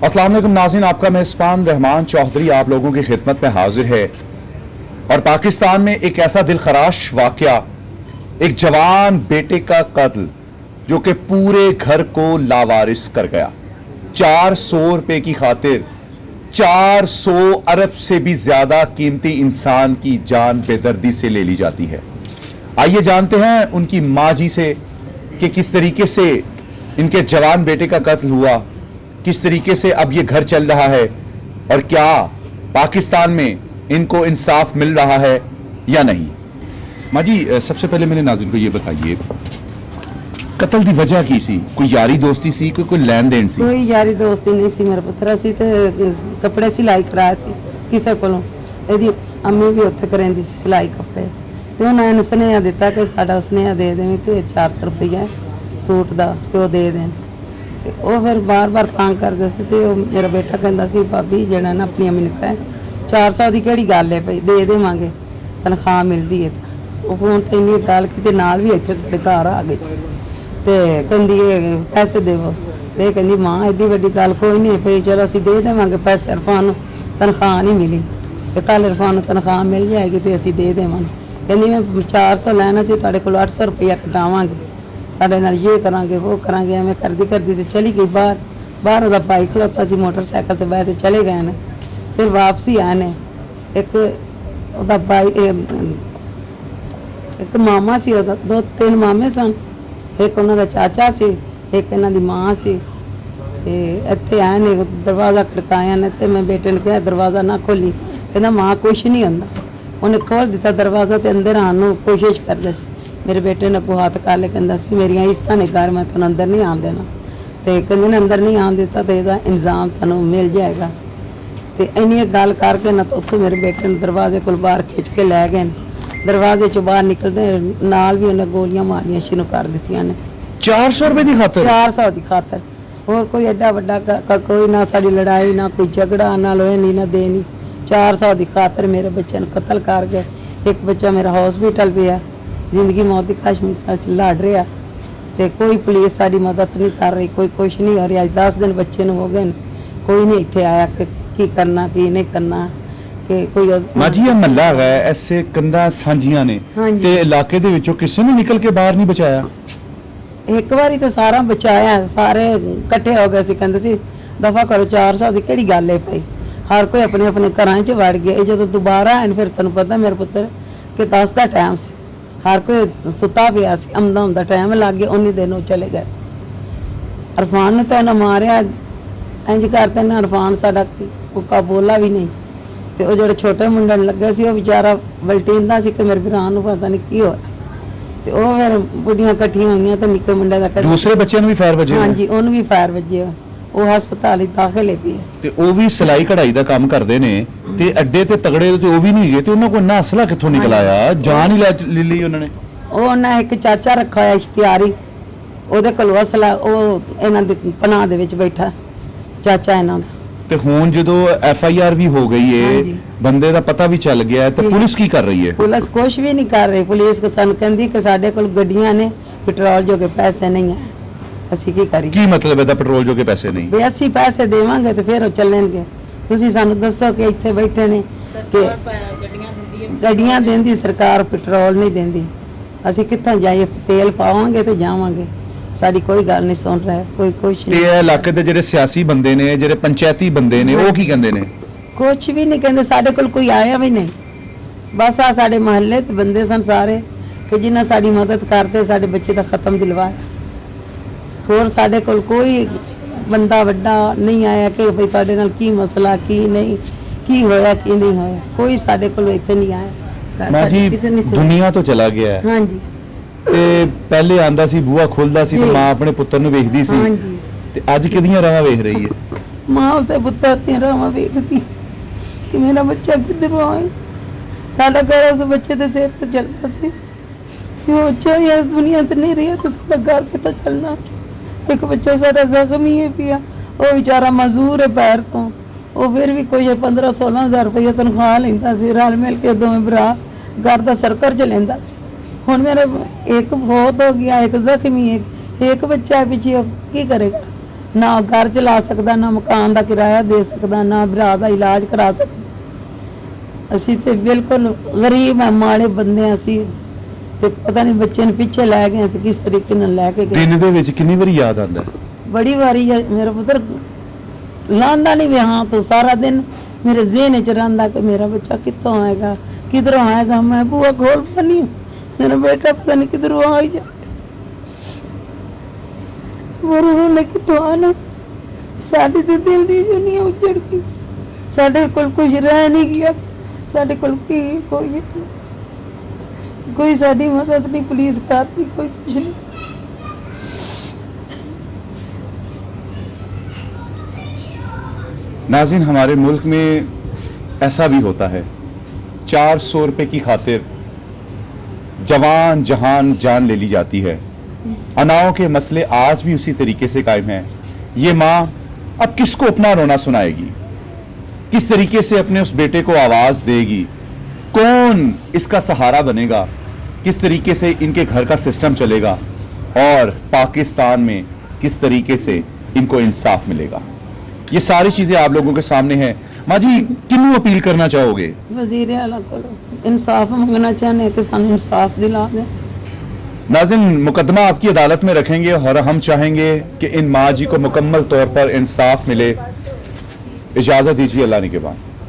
अस्सलाम वालेकुम नाज़रीन, आपका मेज़बान रहमान चौधरी आप लोगों की खिदमत में हाजिर है। और पाकिस्तान में एक ऐसा दिलखराश वाकया, एक जवान बेटे का कत्ल जो कि पूरे घर को लावारिस कर गया। 400 रुपए की खातिर 400 अरब से भी ज्यादा कीमती इंसान की जान बेदर्दी से ले ली जाती है। आइए जानते हैं उनकी माँ जी से कि किस तरीके से इनके जवान बेटे का कत्ल हुआ, किस तरीके से अब ये घर चल रहा है और क्या पाकिस्तान में इनको इंसाफ मिल रहा है या नहीं। माँ जी, सबसे पहले मेरे नाज़रीन को ये बताइए, कत्ल की वजह की सी? कोई यारी दोस्ती सी, कोई लेन देन सी? कोई यारी दोस्ती नहीं सी। मेरा पुत्र असी ते कपड़े सिलाई कराए सी किसी कोलों। ਇਹਦੀ अम्मी भी उत्थे करेंदी सी सिलाई कपड़े, ਤੇ ਉਹਨਾਂ ਨੇ ਸੁਨੇਹਾ ਦਿੱਤਾ ਕਿ ਸਾਡਾ ਸੁਨੇਹਾ ਦੇ ਦੇਵੇਂ ਕਿ 400 ਰੁਪਏ ਸੂਟ ਦਾ ਤੇ ਉਹ ਦੇ ਦੇਣ। ਤੇ ਉਹ ਫਿਰ ਬਾਰ-ਬਾਰ ਤੰਗ ਕਰਦੇ ਸੀ ਤੇ ਉਹ ਮੇਰਾ ਬੇਟਾ ਕਹਿੰਦਾ ਸੀ ਭਾਬੀ ਜਿਹੜਾ ਨਾ ਆਪਣੀ ਅਮੀ ਨੂੰ ਕਹੇ 400 ਦੀ ਕਿਹੜੀ ਗੱਲ ਹੈ ਭਈ, ਦੇ ਦੇਵਾਂਗੇ, ਤਨਖਾਹ ਮਿਲਦੀ ਹੈ। ਉਹ ਫੋਨ ਤੇ ਇੰਨੀ ਗੱਲ ਕੀਤੀ, ਨਾਲ ਵੀ ਇੱਥੇ ਸਾਡੇ ਘਰ ਆ ਗਏ ਤੇ ਕਹਿੰਦੀ ਪੈਸੇ ਦੇਵੋ। ਤੇ ਕਹਿੰਦੀ ਮਾਂ ਐਡੀ ਵੱਡੀ ਗੱਲ ਕੋਈ ਨਹੀਂ ਪਈ, ਚਲੋ ਅਸੀਂ ਦੇ ਦੇਵਾਂਗੇ ਪੈਸੇ, ਇਰਫਾਨ ਨੂੰ ਤਨਖਾਹ ਨਹੀਂ ਮਿਲੀ ਤੇ ਕੱਲ ਇਰਫਾਨ ਨੂੰ ਤਨਖਾਹ ਮਿਲ ਜਾਏਗੀ ਤੇ ਅਸੀਂ ਦੇ ਦੇਵਾਂਗੇ। ਕਹਿੰਦੀ ਮੈਂ 400 ਲੈਣਾ ਸੀ, ਤੁਹਾਡੇ ਕੋਲ 800 ਰੁਪਇਆ ਕਟਾਵਾਂਗੇ, ਤੁਹਾਡੇ ਨਾਲ ਇਹ ਕਰਾਂਗੇ ਉਹ ਕਰਾਂਗੇ। ਐਵੇਂ ਕਰਦੀ ਕਰਦੀ ਤੇ ਚਲੀ ਗਈ ਬਾਹਰ। ਬਾਹਰ ਉਹਦਾ ਭਾਈ ਖਲੋਤਾ ਸੀ ਮੋਟਰਸਾਈਕਲ ਤੇ ਬਹਿ ਤੇ ਚਲੇ ਗਏ ਨੇ। ਫਿਰ ਵਾਪਸੀ ਆਏ ਨੇ। ਇੱਕ ਉਹਦਾ ਭਾਈ, ਇੱਕ ਮਾਮਾ ਸੀ ਉਹਦਾ, 2-3 ਮਾਮੇ ਸਨ, ਇੱਕ ਉਹਨਾਂ ਦਾ ਚਾਚਾ ਸੀ, ਇੱਕ ਇਹਨਾਂ ਦੀ ਮਾਂ ਸੀ। ਤੇ ਇੱਥੇ ਆਏ ਨੇ, ਦਰਵਾਜ਼ਾ ਖੜਕਾਇਆ ਨੇ ਤੇ ਮੈਂ ਬੇਟੇ ਨੂੰ ਕਿਹਾ ਦਰਵਾਜ਼ਾ ਨਾ ਖੋਲੀ। ਕਹਿੰਦਾ ਮਾਂ ਕੁਛ ਨਹੀਂ ਹੁੰਦਾ। ਉਹਨੇ ਖੋਲ ਦਿੱਤਾ ਦਰਵਾਜ਼ਾ ਤੇ ਅੰਦਰ ਆਉਣ ਨੂੰ ਕੋਸ਼ਿਸ਼ ਕਰਦੇ ਸੀ। ਮੇਰੇ ਬੇਟੇ ਨੇ ਕੋ ਹੱਥ ਕਰ ਲਿਆ, ਕਹਿੰਦਾ ਸੀ ਮੇਰੀਆਂ ਇਸਤਾਂ ਨੇ ਘਰ, ਮੈਂ ਤੁਹਾਨੂੰ ਅੰਦਰ ਨਹੀਂ ਆਉਣ ਦੇਣਾ। ਤੇ ਕਹਿੰਦੇ ਨੇ ਅੰਦਰ ਨਹੀਂ ਆਉਣ ਦਿੱਤਾ ਤੇ ਇਹਦਾ ਇੰਤਜ਼ਾਮ ਤੁਹਾਨੂੰ ਮਿਲ ਜਾਏਗਾ। ਤੇ ਇੰਨੀ ਗੱਲ ਕਰਕੇ ਨਾ ਤਾਂ ਉੱਥੋਂ ਮੇਰੇ ਬੇਟੇ ਨੂੰ ਦਰਵਾਜ਼ੇ ਕੋਲ ਬਾਹਰ ਖਿੱਚ ਕੇ ਲੈ ਗਏ। ਦਰਵਾਜ਼ੇ ਚੋਂ ਬਾਹਰ ਨਿਕਲਦੇ ਨਾਲ ਵੀ ਉਹਨੇ ਗੋਲੀਆਂ ਮਾਰਨੀਆਂ ਸ਼ੁਰੂ ਕਰ ਦਿੱਤੀਆਂ ਨੇ। 400 रुपए की खातिर? 400 ਦੀ ਖਾਤਰ। ਹੋਰ ਕੋਈ ਐਡਾ ਵੱਡਾ ਕੋਈ ਨਾ ਸਾਡੀ ਲੜਾਈ, ਨਾ ਕੋਈ ਝਗੜਾ, ਨਾ ਲੋਹੇ ਨਹੀਂ ਨਾ ਦੇਣੀ। 400 ਦੀ ਖਾਤਰ ਮੇਰੇ ਬੱਚੇ ਨੂੰ ਕਤਲ ਕਰ ਗਏ। ਇੱਕ ਬੱਚਾ ਮੇਰਾ ਹਸਪੀਟਲ ਪਿਆ, ਜ਼ਿੰਦਗੀ ਮੌਤ ਦੀ ਕਸ਼ਮਕਸ਼ ਚ ਲੜ ਰਿਹਾ ਤੇ ਕੋਈ ਪੁਲਿਸ ਸਾਡੀ ਮਦਦ ਨਹੀਂ ਕਰ ਰਹੀ, ਕੋਈ ਕੁਛ ਨਹੀਂ ਹੋ ਰਿਹਾ। ਅੱਜ 10 ਦਿਨ ਬੱਚੇ ਨੂੰ ਹੋ ਗਏ, ਕੋਈ ਨਹੀਂ ਇੱਥੇ ਆਇਆ ਕਿ ਕੀ ਕਰਨਾ ਕੀ ਨਹੀਂ ਕਰਨਾ। ਕਿ ਕੋਈ ਮਾਂ ਜੀ, ਇਹ ਮਹੱਲਾ ਹੈ, ਐਸੇ ਕੰਧਾਂ ਸਾਂਝੀਆਂ ਨੇ ਤੇ ਇਲਾਕੇ ਦੇ ਵਿੱਚੋਂ ਕਿਸੇ ਨੇ ਨਿਕਲ ਕੇ ਬਾਹਰ ਨਹੀਂ ਬਚਾਇਆ? ਇੱਕ ਵਾਰੀ ਤਾਂ ਸਾਰਾ ਬਚਾਇਆ, ਸਾਰੇ ਇਕੱਠੇ ਹੋ ਗਏ ਸੀ, ਕਹਿੰਦੇ ਸੀ ਦਫਾ ਕਰੋ, 400 ਦੀ ਕਿਹੜੀ ਗੱਲ ਹੈ ਭਾਈ। ਹਰ ਕੋਈ ਆਪਣੇ ਆਪਣੇ ਘਰਾਂ 'ਚ ਵੜ ਗਿਆ। ਇਹ ਜਦੋਂ ਦੁਬਾਰਾ ਆਏ ਫਿਰ ਤੁਹਾਨੂੰ ਪਤਾ ਮੇਰੇ ਪੁੱਤਰ ਕਿ 10 ਦਾ ਟਾਈਮ ਸੀ, ਹਰ ਕੋਈ ਸੁੱਤਾ ਪਿਆ ਸੀ, ਆਮਦਨ ਦਾ ਟਾਈਮ ਲੱਗ ਗਿਆ, ਉਨੀ ਦਿਨ ਉਹ ਚਲੇ ਗਏ ਸੀ। ਇਰਫਾਨ ਨੇ ਤਾਂ ਇਹਨਾਂ ਮਾਰਿਆ, ਇੰਜ ਕਰਤੇ ਨਾ, ਇਰਫਾਨ ਸਾਡਾ ਕੁੱਕਾ ਬੋਲਾ ਵੀ ਨਹੀਂ। ਤੇ ਉਹ ਜਿਹੜੇ ਛੋਟੇ ਮੁੰਡੇ ਨੂੰ ਲੱਗੇ ਸੀ ਉਹ ਵਿਚਾਰਾ ਵਲਟੀਂਦਾ ਸੀ ਕਿ ਮੇਰੇ ਭਰਾ ਨੂੰ ਪਤਾ ਨਹੀਂ ਕੀ ਹੋਇਆ। ਤੇ ਉਹ ਫਿਰ ਬੁੱਢੀਆਂ ਇਕੱਠੀਆਂ ਹੋਈਆਂ ਤੇ ਨਿੱਕੇ ਮੁੰਡੇ ਦਾ ਦੂਸਰੇ ਬੱਚਿਆਂ ਨੂੰ ਵੀ ਫਾਇਰ ਵੱਜੇ? ਹਾਂਜੀ, ਉਹਨੂੰ ਵੀ ਫਾਇਰ ਵੱਜੇ, ਉਹ ਹਸਪਤਾਲ ਹੀ ਦਾਖਲ ਹੈ ਪਈ। ਤੇ ਉਹ ਵੀ ਸਿਲਾਈ ਕਢਾਈ ਦਾ ਕੰਮ ਕਰਦੇ ਨੇ ਤੇ ਅੱਡੇ ਤੇ ਤਗੜੇ ਤੇ ਉਹ ਵੀ ਨਹੀਂ ਗਏ ਤੇ ਉਹਨਾਂ ਕੋਲ ਇੰਨਾ ਅਸਲਾ ਕਿੱਥੋਂ ਨਿਕਲ ਆਇਆ? ਜਾਨ ਹੀ ਲੈ ਲਈ ਉਹਨਾਂ ਨੇ। ਉਹਨਾਂ ਇੱਕ ਚਾਚਾ ਰੱਖਾ ਹੋਇਆ ਇਸ਼ਤਿਆਰੀ, ਉਹਦੇ ਕੋਲ ਅਸਲਾ, ਉਹ ਇਹਨਾਂ ਦੇ ਪਨਾਹ ਦੇ ਵਿੱਚ ਬੈਠਾ ਚਾਚਾ ਇਹਨਾਂ ਦਾ। ਤੇ ਹੁਣ ਜਦੋਂ FIR ਵੀ ਹੋ ਗਈ ਏ, ਬੰਦੇ ਦਾ ਪਤਾ ਵੀ ਚੱਲ ਗਿਆ ਤੇ ਪੁਲਿਸ ਕੀ ਕਰ ਰਹੀ ਹੈ? ਪੁਲਿਸ ਕੁਛ ਵੀ ਨਹੀਂ ਕਰ ਰਹੀ। ਪੁਲਿਸ ਕੋ ਸਾਨੂੰ ਕਹਿੰਦੀ ਕਿ ਸਾਡੇ ਕੋਲ ਗੱਡੀਆਂ ਨੇ, ਪੈਟਰੋਲ ਜੋਗੇ ਪੈਸੇ ਨਹੀਂ ਹੈ, ਅਸੀਂ ਕੀ ਕਰੀਏ? ਕੀ ਮਤਲਬ ਇਹਦਾ ਪੈਟਰੋਲ ਜੋਗੇ ਪੈਸੇ ਨਹੀਂ? ਵੀ ਅਸੀਂ ਪੈਸੇ ਦੇਵਾਂਗੇ ਤੇ ਫਿਰ ਉਹ ਚੱਲਣਗੇ। ਤੁਸੀਂ ਸਾਨੂੰ ਦੱਸੋ ਕਿ ਇੱਥੇ ਬੈਠੇ ਨੇ ਕਿ ਗੱਡੀਆਂ ਦਿੰਦੀ ਸਰਕਾਰ, ਪੈਟਰੋਲ ਨਹੀਂ ਦਿੰਦੀ, ਅਸੀਂ ਕਿੱਥੋਂ ਜਾਈਏ? ਤੇਲ ਪਾਵਾਂਗੇ ਤੇ ਜਾਵਾਂਗੇ। ਸਾਡੀ ਕੋਈ ਗੱਲ ਨਹੀਂ ਸੁਣ ਰਿਹਾ, ਕੋਈ ਕੁਛ ਨਹੀਂ। ਇਹ ਇਲਾਕੇ ਦੇ ਜਿਹੜੇ ਸਿਆਸੀ ਬੰਦੇ ਨੇ, ਜਿਹੜੇ ਪੰਚਾਇਤੀ ਬੰਦੇ ਨੇ, ਉਹ ਕੀ ਕਹਿੰਦੇ ਨੇ? ਕੁਛ ਵੀ ਨਹੀਂ ਕਹਿੰਦੇ, ਸਾਡੇ ਕੋਲ ਕੋਈ ਆਇਆ ਵੀ ਨਹੀਂ। ਬਸ ਆ ਸਾਡੇ ਮਹੱਲੇ ਤੇ ਬੰਦੇ ਸਨ ਸਾਰੇ ਕਿ ਜਿਨ੍ਹਾਂ ਸਾਡੀ ਮਦਦ ਕਰਦੇ, ਸਾਡੇ ਬੱਚੇ ਦਾ ਖਤਮ ਦਿਲਵਾਇਆ। ਹੋਰ ਸਾਡੇ ਕੋਲ ਕੋਈ ਬੰਦਾ ਵੱਡਾ ਨਹੀਂ ਆਇਆ ਕਿ ਭਈ ਤੁਹਾਡੇ ਨਾਲ ਕੀ ਮਸਲਾ, ਕੀ ਨਹੀਂ, ਕੀ ਹੋਇਆ ਕੀ ਨਹੀਂ ਹੋਇਆ, ਕੋਈ ਸਾਡੇ ਕੋਲ ਇੱਥੇ ਨਹੀਂ ਆਇਆ। ਮਾਂ ਜੀ, ਦੁਨੀਆ ਤੋਂ ਚਲਾ ਗਿਆ। ਹਾਂਜੀ। ਤੇ ਪਹਿਲੇ ਆਂਦਾ ਸੀ, ਬੂਹਾ ਖੁੱਲਦਾ ਸੀ ਤੇ ਮਾਂ ਆਪਣੇ ਪੁੱਤਰ ਨੂੰ ਵੇਖਦੀ ਸੀ। ਹਾਂਜੀ। ਤੇ ਅੱਜ ਕਿਹਦੀਆਂ ਰਾਹਾਂ ਵੇਖ ਰਹੀ ਹੈ? ਮਾਂ ਉਸੇ ਪੁੱਤਰ ਦੀਆਂ ਰਾਹਾਂ ਵੇਖਦੀ ਕਿ ਮੇਰਾ ਬੱਚਾ ਕਿੱਧਰੋਂ ਆਏ। ਸਾਡਾ ਘਰ ਉਸ ਬੱਚੇ ਦੇ ਸਿਰ ਤੇ ਚੱਲਦਾ ਸੀ ਕਿ ਉਹ ਬੱਚਾ ਇਸ ਦੁਨੀਆ ਤੇ ਨਹੀਂ ਰਿਹਾ ਤਾਂ ਸਾਡਾ ਘਰ ਕਿੱਥੇ ਚੱਲਣਾ। ਇੱਕ ਬੱਚਾ ਸਾਡਾ ਜ਼ਖਮੀ ਹੈ ਪਿਆ, ਉਹ ਵਿਚਾਰਾ ਮਜ਼ਦੂਰ ਹੈ ਪੈਰ ਤੋਂ, ਉਹ ਫਿਰ ਵੀ ਕੋਈ 15-16 ਹਜ਼ਾਰ ਰੁਪਏ ਤਨਖਾਹ ਲੈਂਦਾ ਸੀ। ਰਲ ਮਿਲ ਕੇ ਦੋਵੇਂ ਭਰਾ ਘਰ ਦਾ ਸਰਕਰ ਚ ਲੈਂਦਾ ਸੀ। ਹੁਣ ਮੇਰਾ ਇੱਕ ਬਹੁਤ ਹੋ ਗਿਆ, ਇੱਕ ਜ਼ਖਮੀ, ਇੱਕ ਬੱਚਾ ਪਿੱਛੇ ਕੀ ਕਰੇਗਾ? ਨਾ ਘਰ ਚਲਾ ਸਕਦਾ, ਨਾ ਮਕਾਨ ਦਾ ਕਿਰਾਇਆ ਦੇ ਸਕਦਾ, ਨਾ ਭਰਾ ਦਾ ਇਲਾਜ ਕਰਾ ਸਕਦਾ। ਅਸੀਂ ਤੇ ਬਿਲਕੁਲ ਗਰੀਬ ਆ, ਮਾੜੇ ਬੰਦੇ ਆ ਅਸੀਂ ਤੇ ਪਤਾ ਨਹੀਂ ਬੱਚੇ ਨੂੰ ਪਿੱਛੇ ਲੈ ਗਏ ਤੇ ਕਿਸ ਤਰੀਕੇ ਨਾਲ ਲੈ ਕੇ ਗਏ। ਦਿਨ ਦੇ ਵਿੱਚ ਕਿੰਨੀ ਵਾਰੀ ਯਾਦ ਆਉਂਦਾ ਹੈ? ਬੜੀ ਵਾਰੀ ਮੇਰਾ ਪੁੱਤਰ ਲਾਂਦਾ ਨਹੀਂ ਵੀ ਹਾਂ तो ਸਾਰਾ ਦਿਨ ਮੇਰੇ ਜ਼ਿਹਨ ਚ ਰਹਿੰਦਾ ਕਿ ਮੇਰਾ ਬੱਚਾ ਕਿੱਥੋਂ ਆਏਗਾ, ਕਿਧਰੋਂ ਆਏਗਾ। ਮੈਂ ਬੂਆ ਖੋਲ ਪਨੀ ਮੇਰਾ ਬੇਟਾ ਪਤਾ ਨਹੀਂ ਕਿਧਰੋਂ ਆ ਹੀ ਜਾਏ, ਪਰ ਉਹਨੇ ਕਿੱਥੋਂ ਆਣਾ। ਸਾਡੇ ਤੇ ਦਿਲ ਦੀ ਦੁਨੀਆ ਉਜੜ ਗਈ, ਸਾਡੇ ਕੋਲ ਕੁਝ ਰਹਿ ਨਹੀਂ ਗਿਆ। ਸਾਡੇ ਕੋਲ ਕੀ कोई साड़ी मदद नहीं, पुलिस करती कोई कुछ नहीं। नाज़रीन, हमारे मुल्क में ऐसा भी होता है, 400 रुपए की खातिर जवान जहान जान ले ली जाती है। अनाओं के मसले आज भी उसी तरीके से कायम हैं। ये माँ अब किसको अपना रोना सुनाएगी, किस तरीके से अपने उस बेटे को आवाज देगी, कौन इसका सहारा बनेगा, किस तरीके से इनके घर का सिस्टम चलेगा और पाकिस्तान में किस तरीके से इनको इंसाफ मिलेगा। ये सारी चीजें आप लोगों के सामने हैं। माँ जी, किन्नू अपील करना चाहोगे? वजीर आला को इंसाफ मांगना चाहने कि सानू इंसाफ दिला दें। नाज़रीन, मुकदमा आपकी अदालत में रखेंगे और हम चाहेंगे कि इन माँ जी को मुकम्मल तौर पर इंसाफ मिले। इजाजत दीजिए, अल्लाह ने के बाद।